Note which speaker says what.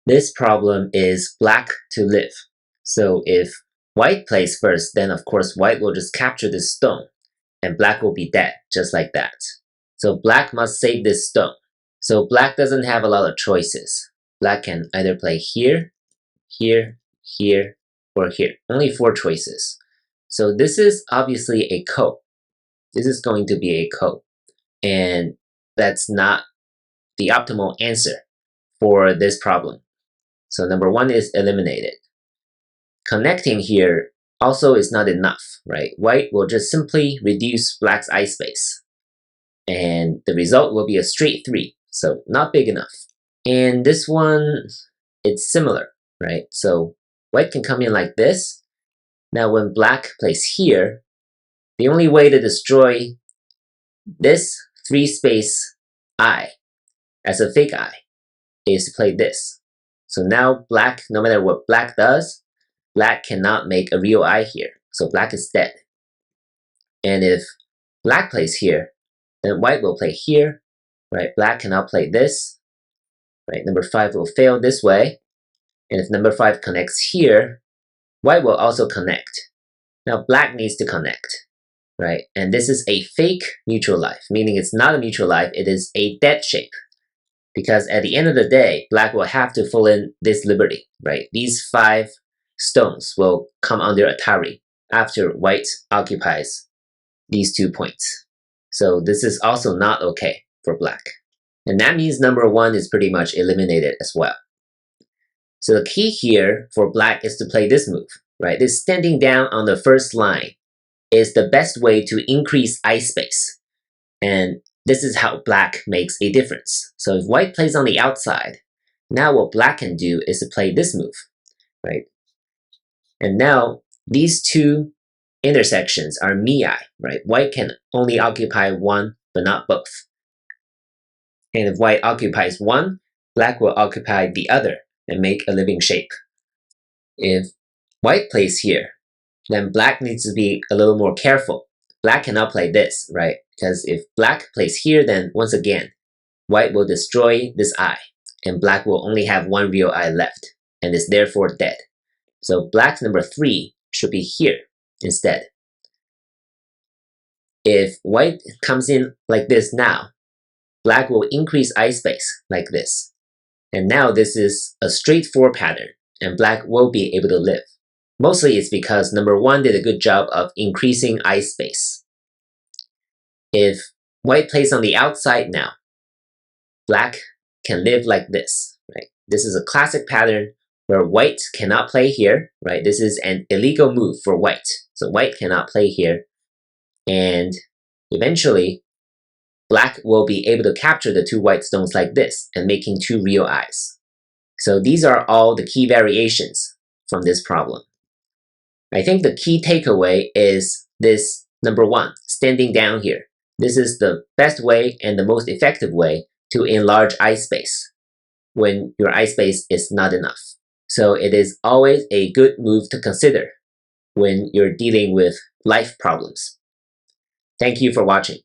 Speaker 1: this problem is black to live. So if white plays first, then of course white will just capture this stone and black will be dead, just like that. So black must save this stone. So black doesn't have a lot of choices. Black can either play here, here, here, or here. Only 4 choices. So this is obviously a ko. This is going to be a ko. And that's not the optimal answer for this problem. So number 1 is eliminated. Connecting here also is not enough, right? White will just simply reduce black's eye space. And the result will be a straight 3, so not big enough. And this one, it's similar, right? So white can come in like this. Now when black plays here, the only way to destroy this 3 space eye as a fake eye is to play this. So now black, no matter what black does, black cannot make a real eye here. So black is dead. And if black plays here, then white will play here, right? Black cannot play this, right? Number 5 will fail this way. And if number 5 connects here, white will also connect. Now black needs to connect, right? And this is a fake neutral life, meaning it's not a neutral life, it is a dead shape. Because at the end of the day, black will have to fill in this liberty, right? These 5 stones will come under Atari after white occupies these 2 points. So this is also not okay for black. And that means number 1 is pretty much eliminated as well. So the key here for black is to play this move, right? This standing down on the first line is the best way to increase eye space. And this is how black makes a difference. So if white plays on the outside, now what black can do is to play this move, right? And now these 2 intersections are mi-eye, right? White can only occupy 1, but not both. And if white occupies 1, black will occupy the other and make a living shape. If white plays here, then black needs to be a little more careful. Black cannot play this, right? Because if black plays here, then once again, white will destroy this eye, and black will only have 1 real eye left, and is therefore dead. So black's number 3 should be here instead. If white comes in like this now, black will increase eye space like this. And now this is a straight 4 pattern, and black will be able to live. Mostly it's because number 1 did a good job of increasing eye space. If white plays on the outside now, black can live like this, right? This is a classic pattern where white cannot play here, right? This is an illegal move for white. So white cannot play here. And eventually, black will be able to capture the 2 white stones like this and making 2 real eyes. So these are all the key variations from this problem. I think the key takeaway is this number 1, standing down here. This is the best way and the most effective way to enlarge eye space when your eye space is not enough. So it is always a good move to consider when you're dealing with life problems. Thank you for watching.